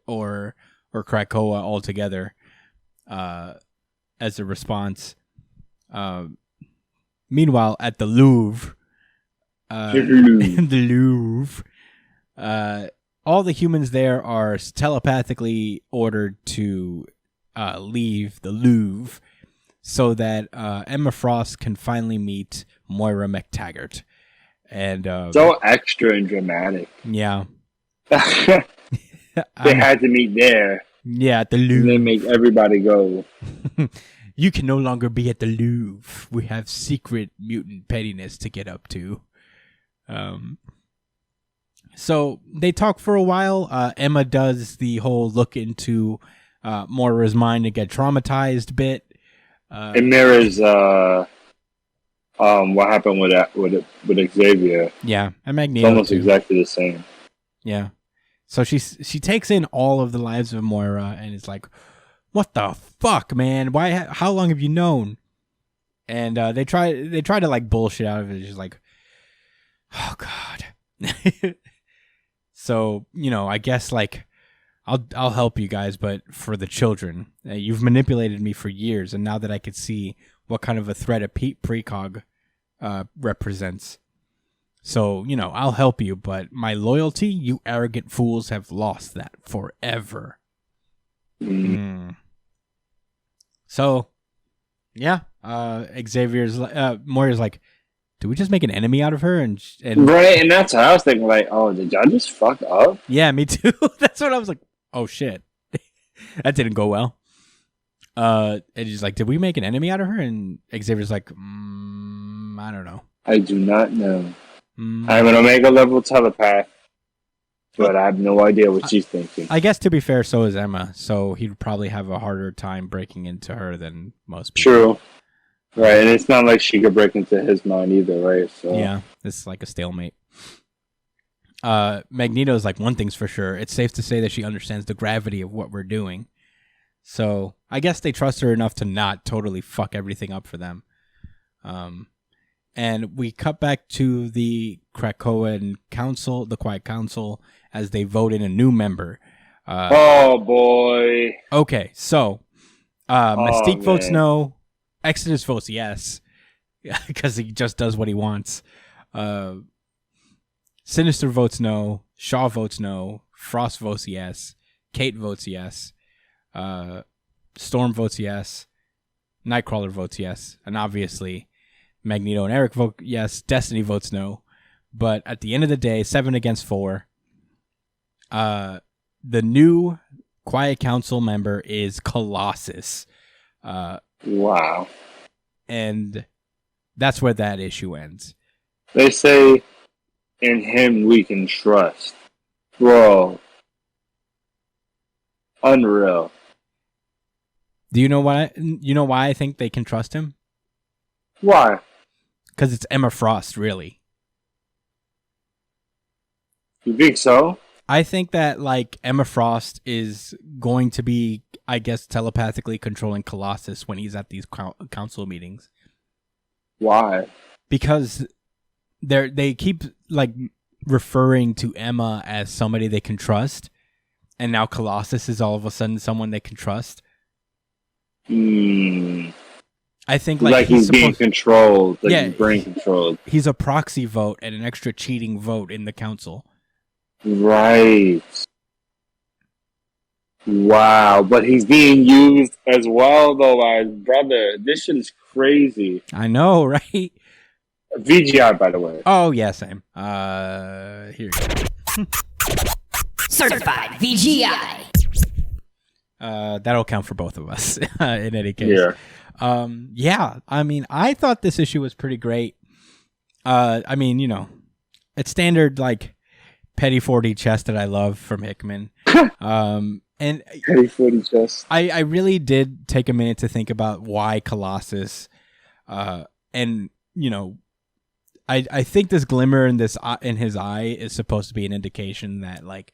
or Krakoa altogether as a response. Meanwhile, at the Louvre, all the humans there are telepathically ordered to leave the Louvre so that Emma Frost can finally meet Moira McTaggart. And so extra and dramatic. Yeah. They had to meet there. Yeah, at the Louvre. And then make everybody go. You can no longer be at the Louvre. We have secret mutant pettiness to get up to. So they talk for a while. Emma does the whole look into Moira's mind and get traumatized bit. It mirrors what happened with Xavier. Yeah, and Magneto. It's almost too. exactly the same. Yeah. So she takes in all of the lives of Moira and is like, "What the fuck, man? Why? How long have you known?" And they try to like bullshit out of it. It's just like, oh god. So I guess like I'll help you guys, but for the children, you've manipulated me for years, and now that I could see what kind of a threat a precog represents. So, I'll help you, but my loyalty, you arrogant fools have lost that forever. So, yeah, Moira's like, did we just make an enemy out of her? And right, and that's how I was thinking, like, oh, did y'all just fuck up? Yeah, me too. That's what I was like, oh shit. That didn't go well. And he's like, did we make an enemy out of her? And Xavier's like, I don't know. I do not know. I'm an Omega level telepath, but I have no idea what she's thinking. I guess to be fair, so is Emma, so he'd probably have a harder time breaking into her than most people. True. Right, and it's not like she could break into his mind either, right? So yeah, it's like a stalemate. Magneto's like, one thing's for sure, it's safe to say that she understands the gravity of what we're doing. So I guess they trust her enough to not totally fuck everything up for them. And we cut back to the Krakoan Council, the Quiet Council, as they vote in a new member. Oh, boy. Okay, so Mystique votes no. Exodus votes yes, because he just does what he wants. Sinister votes no. Shaw votes no. Frost votes yes. Kate votes yes. Storm votes yes. Nightcrawler votes yes. And obviously, Magneto and Eric vote yes. Destiny votes no. But at the end of the day, 7 against 4. The new Quiet Council member is Colossus. Wow. And that's where that issue ends. They say, in him we can trust. Bro. Unreal. Do you know why? You know why I think they can trust him? Why? Because it's Emma Frost, really. You think so? I think that like Emma Frost is going to be, I guess, telepathically controlling Colossus when he's at these council meetings. Why? Because they keep like referring to Emma as somebody they can trust, and now Colossus is all of a sudden someone they can trust. I think like he's being controlled, like he's brain controlled. He's a proxy vote and an extra cheating vote in the council. Right. Wow, but he's being used as well, though, my brother. This shit is crazy. I know, right? VGI, by the way. Oh, yeah, same. Here you go. Certified VGI. That'll count for both of us in any case. Yeah. Yeah, I mean, I thought this issue was pretty great. I mean, you know, it's standard, like, petty 40 chest that I love from Hickman. And Petty 40 chest. I really did take a minute to think about why Colossus. And, you know, I think this glimmer in his eye is supposed to be an indication that, like,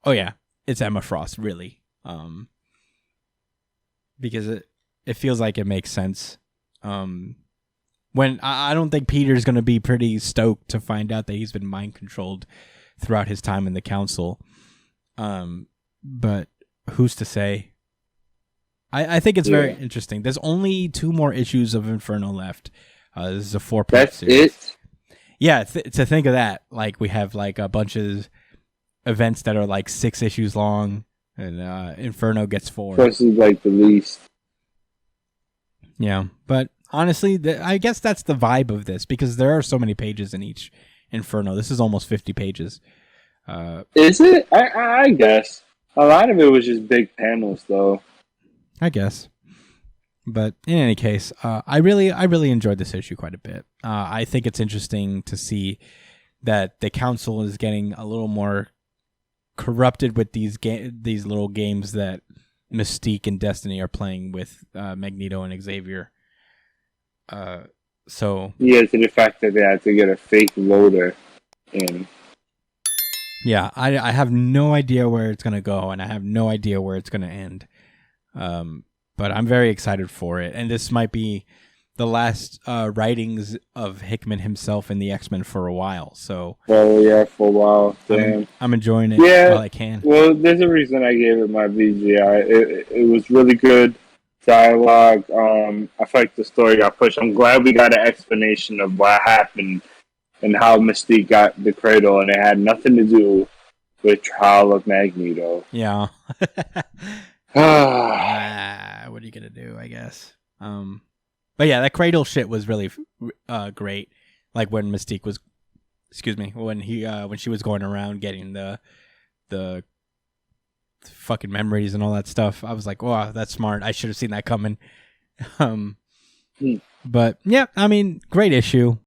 oh yeah, it's Emma Frost, really. Because it feels like it makes sense. When I don't think Peter's going to be pretty stoked to find out that he's been mind controlled throughout his time in the council. But who's to say? I think it's very interesting. There's only 2 more issues of Inferno left. This is a 4-part series. That's it? Yeah, to think of that, like we have like a bunch of events that are like 6 issues long, and Inferno gets 4. This is like the least. Yeah, but honestly, I guess that's the vibe of this, because there are so many pages in each Inferno. This is almost 50 pages. Is it? I guess. A lot of it was just big panels, though. I guess. But in any case, I really enjoyed this issue quite a bit. I think it's interesting to see that the council is getting a little more corrupted with these little games that Mystique and Destiny are playing with Magneto and Xavier. So yeah, to the fact that they had to get a fake loader in. Yeah, I have no idea where it's gonna go, and I have no idea where it's gonna end. But I'm very excited for it, and this might be the last writings of Hickman himself in the X-Men for a while. So, oh yeah, for a while. Damn. I'm enjoying it while I can. Well, there's a reason I gave it my VGI. It was really good dialogue. I felt like the story got pushed. I'm glad we got an explanation of what happened and how Mystique got the cradle, and it had nothing to do with Trial of Magneto. Yeah. What are you gonna do? I guess. But yeah, that cradle shit was really great. Like when Mystique was, when she was going around getting the fucking memories and all that stuff. I was like, wow, that's smart. I should have seen that coming. But yeah, I mean, great issue.